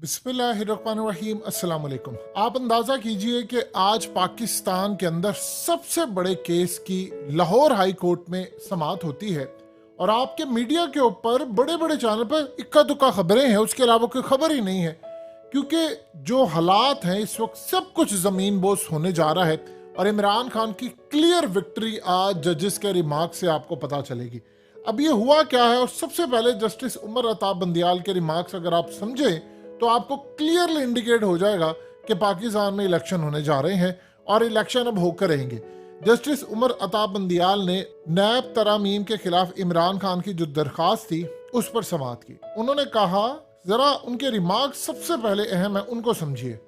बिस्मिल्लाहिर्रहमानिर्रहीम अस्सलाम वालेकुम। आप अंदाज़ा कीजिए कि आज पाकिस्तान के अंदर सबसे बड़े केस की लाहौर हाई कोर्ट में समाअत होती है और आपके मीडिया के ऊपर बड़े बड़े चैनल पर इक्का दुक्का खबरें हैं, उसके अलावा कोई खबर ही नहीं है, क्योंकि जो हालात हैं इस वक्त सब कुछ ज़मीन बोस होने जा रहा है और इमरान खान की क्लियर विक्ट्री आज जजेस के रिमार्क से आपको पता चलेगी। अब ये हुआ क्या है, और सबसे पहले जस्टिस उमर अता बंदियाल के रिमार्क्स अगर आप समझें तो आपको क्लियरली इंडिकेट हो जाएगा कि पाकिस्तान में इलेक्शन होने जा रहे हैं और इलेक्शन अब होकर रहेंगे। जस्टिस उमर अता बंदियाल ने नैब तरामीम के खिलाफ इमरान खान की जो दरखास्त थी उस पर समाअत की। उन्होंने कहा, जरा उनके रिमार्क सबसे पहले अहम है, उनको समझिए।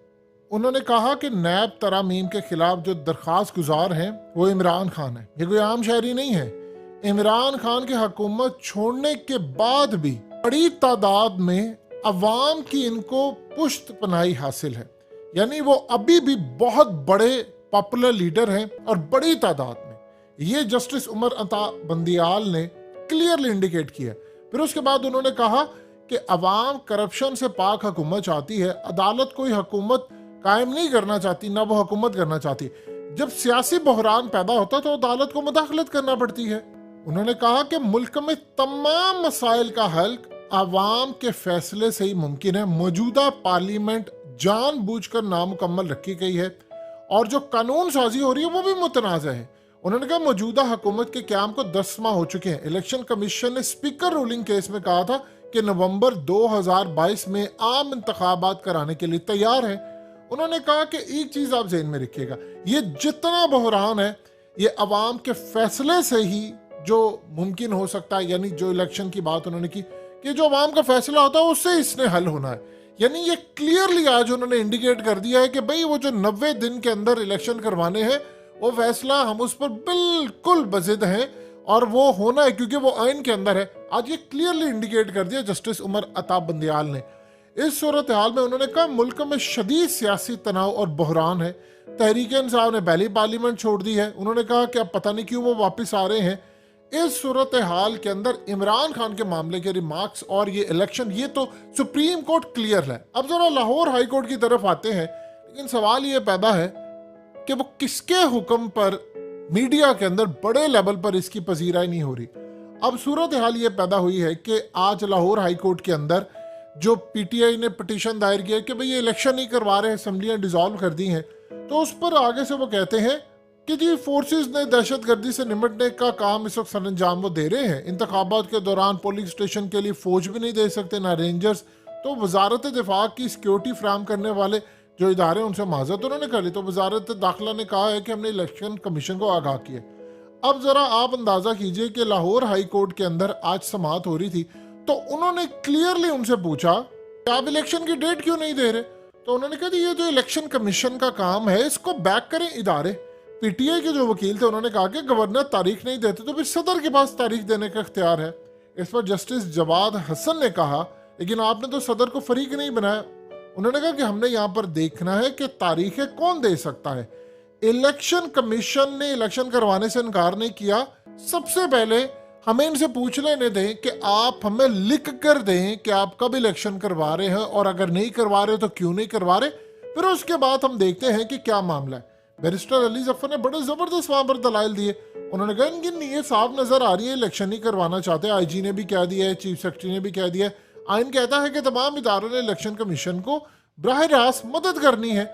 उन्होंने कहा कि नैब तरामीम के खिलाफ जो दरखास्त गुजार हैं वो इमरान खान है, ये कोई आम शहरी नहीं है। इमरान खान की हुकूमत छोड़ने के बाद भी बड़ी तादाद में अवाम की इनको पुश्त पनाही हासिल है, यानी वो अभी भी बहुत बड़े पॉपुलर लीडर हैं और बड़ी तादाद में। ये जस्टिस उमर अता बंदियाल ने क्लियरली इंडिकेट किया। फिर उसके बाद उन्होंने कहा कि अवाम करप्शन से पाक हुकूमत चाहती है, अदालत कोई हुकूमत कायम नहीं करना चाहती, ना वो हुकूमत करना चाहती। जब सियासी बहरान पैदा होता तो अदालत को मुदाखलत करना पड़ती है। उन्होंने कहा कि मुल्क में तमाम मसाइल का हल आवाम के फैसले से ही मुमकिन है। मौजूदा पार्लियामेंट जानबूझकर नामुकम्मल रखी गई है और जो कानून साजी हो रही है वो भी मुतनाज़ है। उन्होंने कहा मौजूदा हुकूमत के क्याम को 10 माह हो चुके हैं। इलेक्शन कमीशन ने स्पीकर रूलिंग केस में कहा था कि नवंबर 2022 में आम इंतखाबात कराने के लिए तैयार है। उन्होंने कहा कि एक चीज आप ज़हन में रखिएगा, ये जितना बहरान है ये अवाम के फैसले से ही जो मुमकिन हो सकता है, यानी जो इलेक्शन की बात उन्होंने की कि जो अवाम का फैसला होता है उससे इसने हल होना है। यानी ये क्लियरली आज उन्होंने इंडिकेट कर दिया है कि भाई वो जो 90 दिन के अंदर इलेक्शन करवाने हैं वो फैसला हम उस पर बिल्कुल बजिद हैं और वो होना है क्योंकि वो आइन के अंदर है। आज ये क्लियरली इंडिकेट कर दिया जस्टिस उमर अता बंदियाल ने। इस सूरत हाल में उन्होंने कहा मुल्क में शदीद सियासी तनाव और बहरान है। तहरीक इंसाफ ने पहली पार्लियामेंट छोड़ दी है। उन्होंने कहा कि अब पता नहीं क्यों वो वापस आ रहे हैं। इस सूरत हाल के अंदर इमरान खान के मामले के रिमार्क्स और ये इलेक्शन, ये तो सुप्रीम कोर्ट क्लियर है। अब जरा लाहौर हाई कोर्ट की तरफ आते हैं, लेकिन सवाल ये पैदा है कि वो किसके हुक्म पर मीडिया के अंदर बड़े लेवल पर इसकी पजीराई नहीं हो रही। अब सूरत हाल ये पैदा हुई है कि आज लाहौर हाई कोर्ट के अंदर जो पीटीआई ने पिटीशन दायर किया कि भाई ये इलेक्शन नहीं करवा रहे, असम्बलियां डिसॉल्व कर दी हैं, तो उस पर आगे से वो कहते हैं कि जी फोर्सेस ने दहशतगर्दी से निपटने का काम इस वक्त सरंजाम वो दे रहे हैं। इंतखाबात के दौरान पोलिंग स्टेशन के लिए फौज भी नहीं दे सकते, ना रेंजर्स। तो वजारत दिफा की सिक्योरिटी फ्राहम करने वाले जो इदारे उनसे माजरत उन्होंने कर ली। तो वजारत दाखिला ने कहा है कि हमने इलेक्शन कमीशन को आगाह किया। अब जरा आप अंदाजा कीजिए कि लाहौर हाई कोर्ट के अंदर आज समाअत हो रही थी, तो उन्होंने क्लियरली उनसे पूछा कि आप इलेक्शन की डेट क्यों नहीं दे रहे। तो उन्होंने कहा ये जो इलेक्शन कमीशन का काम है इसको बैक करें इदारे। पीटीआई के जो वकील थे उन्होंने कहा कि गवर्नर तारीख नहीं देते तो फिर सदर के पास तारीख देने का इख्तियार है। इस पर जस्टिस जवाद हसन ने कहा लेकिन आपने तो सदर को फरीक नहीं बनाया। उन्होंने कहा कि हमने यहाँ पर देखना है कि तारीखें कौन दे सकता है। इलेक्शन कमीशन ने इलेक्शन करवाने से इनकार नहीं किया। सबसे पहले हमें इनसे पूछ लेने दें कि आप हमें लिख कर दें कि आप कब इलेक्शन करवा रहे हैं और अगर नहीं करवा रहे तो क्यों नहीं करवा रहे, फिर उसके बाद हम देखते हैं कि क्या मामला है। बैरिस्टर अली जफर ने बड़े जबरदस्त वहां पर दलाइल दिए। उन्होंने कहा इनकी नीयत साफ नजर आ रही है, इलेक्शन नहीं करवाना चाहते। आईजी ने भी कह दिया है, चीफ सेक्रेटरी ने भी कह दिया है। आइन कहता है कि तमाम इदारों ने इलेक्शन कमीशन को बराह रास्त मदद करनी है।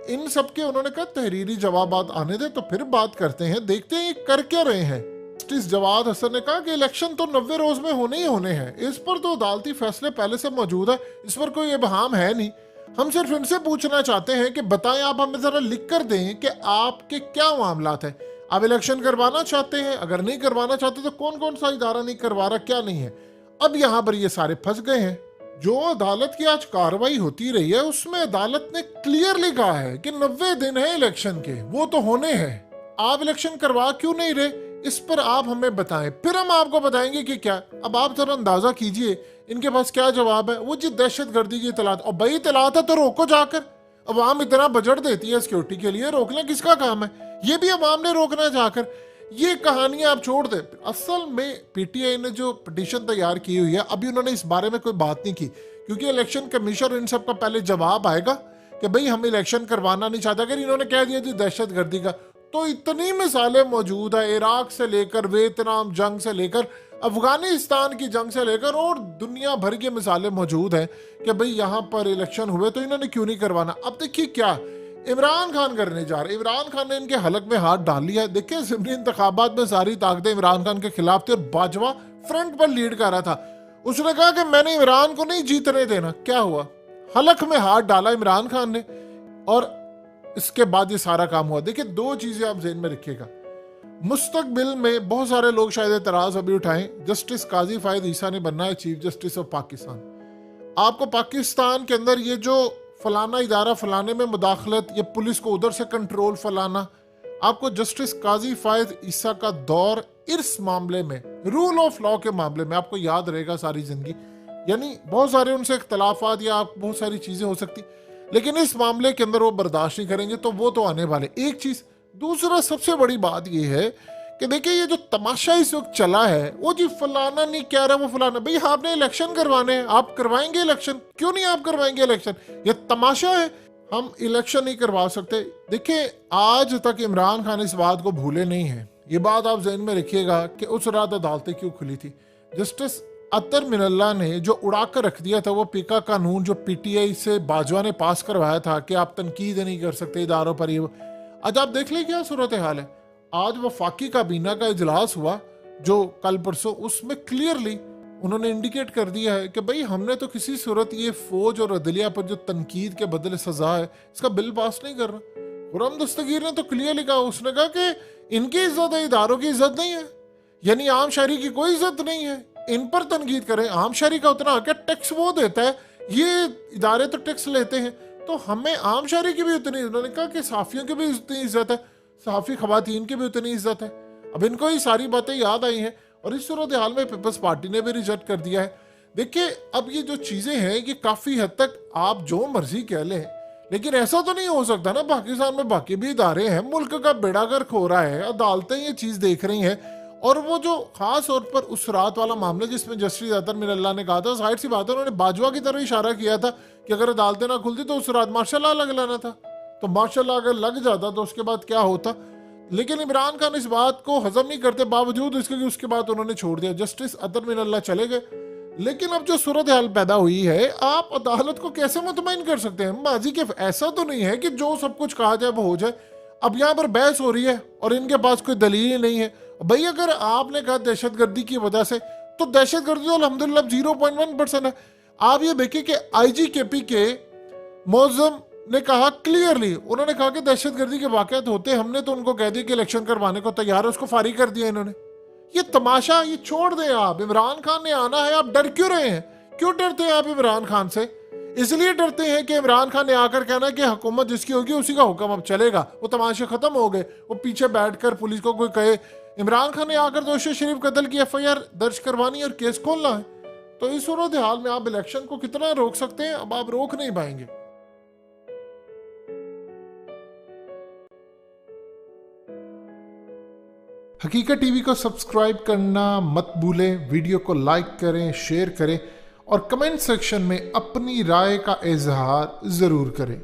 इन सबके उन्होंने कहा तहरीरी जवाब आने दे तो फिर बात करते हैं, देखते हैं ये कर क्या रहे हैं। जस्टिस जवाद हसन ने कहा कि इलेक्शन तो 90 रोज में होने ही होने हैं, इस पर तो अदालती फैसले पहले से मौजूद है, इस पर कोई इबहाम है नहीं। हम सिर्फ इनसे पूछना चाहते हैं कि बताएं, आप हमें जरा लिख कर दें कि आपके क्या मामलात है। आप इलेक्शन करवाना चाहते हैं, अगर नहीं करवाना चाहते तो कौन कौन सा इदारा नहीं करवा रहा, क्या नहीं है। अब यहाँ पर ये सारे फंस गए हैं। जो अदालत की आज कार्रवाई होती रही है उसमें अदालत ने क्लियरली कहा है कि 90 दिन है इलेक्शन के, वो तो होने हैं। आप इलेक्शन करवा क्यों नहीं रहे, इस पर आप हमें बताएं, फिर हम आपको बताएंगे कि क्या। अब आप जरा अंदाजा कीजिए इनके पास क्या जवाब है। वो जी दहशतगर्दी की इतलात, और भाई इतलात है तो रोको जाकर। अवाम इतना बजट देती है सिक्योरिटी के लिए, रोकना किसका काम है, ये भी अवाम ने रोकना जाकर। ये कहानियां आप छोड़ दे। असल में पीटीआई ने जो पिटीशन तैयार की हुई है, अभी उन्होंने इस बारे में कोई बात नहीं की क्योंकि इलेक्शन कमीशन इन सब का पहले जवाब आएगा कि भाई हम इलेक्शन करवाना नहीं चाहते। अगर इन्होंने कह दिया जी दहशतगर्दी का, तो इतनी मिसालें मौजूद है, इराक से लेकर वियतनाम जंग से लेकर अफगानिस्तान की जंग से लेकर और दुनिया भर की मिसालें मौजूद हैं कि भाई यहाँ पर इलेक्शन हुए तो इन्होंने क्यों नहीं करवाना। अब देखिए क्या इमरान खान करने जा रहे, इमरान खान ने इनके हलक में हाथ डाल लिया। देखिए ज़िमनी इंतखाबात में सारी ताकतें इमरान खान के खिलाफ थी और बाजवा फ्रंट पर लीड कर रहा था। उसने कहा कि मैंने इमरान को नहीं जीतने देना। क्या हुआ, हलक में हाथ डाला इमरान खान ने और इसके बाद ये सारा काम हुआ। देखिए दो चीजें आप ज़हन में रखिएगा, मुस्तकबिल में बहुत सारे लोग शायद एतराज अभी उठाएं, जस्टिस काजी फायद ईसा ने बनना है चीफ जस्टिस ऑफ पाकिस्तान। आपको पाकिस्तान के अंदर ये जो फलाना इदारा फलाने में मुदाखलत, ये पुलिस को उधर से कंट्रोल फलाना, आपको जस्टिस काजी फायद ईसा का दौर इस मामले में, रूल ऑफ लॉ के मामले में आपको याद रहेगा सारी जिंदगी। यानी बहुत सारे उनसे इख्तलाफात या आप बहुत सारी चीजें हो सकती, लेकिन इस मामले के अंदर वो बर्दाश्त नहीं करेंगे, तो वो तो आने वाले। एक चीज, दूसरा सबसे बड़ी बात ये है कि देखिए ये जो तमाशा इस वक्त चला है, वो जी फलाना नहीं कह रहा वो फलाना, भाई आपने इलेक्शन करवाने हैं, आप करवाएंगे इलेक्शन, क्यों नहीं आप करवाएंगे इलेक्शन? ये तमाशा है, हम इलेक्शन नहीं करवा सकते। देखिए आज तक इमरान खान इस बात को भूले नहीं है, ये बात आप जहन में रखिएगा कि उस रात अदालतें क्यों खुली थी। जस्टिस अतर मिनल्ला ने जो उड़ा कर रख दिया था वो पीका कानून जो पीटीआई से बाजवा ने पास करवाया था कि आप तनकीद नहीं कर सकते इदारों पर, ये आज आप देख लें क्या सूरत हाल है। आज वफाकी काबीना का इजलास हुआ जो कल परसों, उसमें क्लियरली उन्होंने इंडिकेट कर दिया है कि भाई हमने तो किसी सूरत ये फौज और अदलिया पर जो तनकीद के बदले सजा है इसका बिल पास नहीं करना। खुर्रम दस्तगीर ने तो क्लियरली कहा, उसने कहा कि इनकी इज्जत है, इदारों की इज्जत नहीं है, यानी आम शहरी की कोई इज्जत नहीं है, इन पर तनकीद करें। आम शहरी का उतना क्या टैक्स वो देता है, ये इदारे तो टैक्स लेते हैं, तो हमें आम शहरी की भी उतनी, उन्होंने कहा कि सहाफ़ियों की भी उतनी इज्जत है, सहाफ़ी खवातीन की भी उतनी इज्जत है। अब इनको ये सारी बातें याद आई हैं और इस सूरत हाल में पीपल्स पार्टी ने भी रिजेक्ट कर दिया है। देखिए अब ये जो चीज़ें हैं ये काफ़ी हद तक आप जो मर्जी कह लें, लेकिन ऐसा तो नहीं हो सकता ना, पाकिस्तान में बाकी भी इदारे हैं, मुल्क का बेड़ा गर्क हो रहा है, अदालतें ये चीज़ देख रही हैं। और वो जो खास तौर पर उस रात वाला मामला जिसमें जस्टिस अतर मिनल्ला ने कहा था, जाहिर सी बात है उन्होंने बाजवा की तरफ इशारा किया था कि अगर अदालतें ना खुलती तो उस रात मार्शल लॉ लग लाना था, तो मार्शल लॉ अगर लग जाता तो उसके बाद क्या होता। लेकिन इमरान खान इस बात को हजम नहीं करते, बावजूद इसके कि उसके बाद उन्होंने छोड़ दिया, जस्टिस अतर मिनल्ला चले गए। लेकिन अब जो सूरत हाल पैदा हुई है, आप अदालत को कैसे मुतमईन कर सकते हैं? माजी के ऐसा तो नहीं है कि जो सब कुछ कहा जाए वो हो जाए। अब यहाँ पर बहस हो रही है और इनके पास कोई दलील ही नहीं है। भाई अगर आपने कहा दहशतगर्दी की वजह से, तो दहशतगर्दी तो अल्हम्दुलिल्लाह 0.1% है। आप ये देखिए कि IGKP के मौज़म ने कहा क्लियरली, उन्होंने कहा कि दहशतगर्दी के वाक़यात होते, हमने तो उनको कह दिया कि इलेक्शन करवाने को तैयार है, उसको फारिग कर दिया इन्होंने। ये तमाशा ये छोड़ दें आप, इमरान खान ने आना है, आप डर क्यों रहे हैं? क्यों डरते हैं आप इमरान खान से? इसलिए डरते हैं कि इमरान खान ने आकर कहना कि हुकूमत जिसकी होगी उसी का हुक्म अब चलेगा, वो तमाशे खत्म हो गए। वो पीछे बैठकर पुलिस को कोई कहे इमरान खान ने आकर दोषी शरीफ कत्ल की FIR दर्ज करवानी और केस खोलना है, तो इस सूरत हाल में आप इलेक्शन को कितना रोक सकते हैं? अब आप रोक नहीं पाएंगे। हकीकत टीवी को सब्सक्राइब करना मत भूलें, वीडियो को लाइक करें, शेयर करें और कमेंट सेक्शन में अपनी राय का इजहार जरूर करें।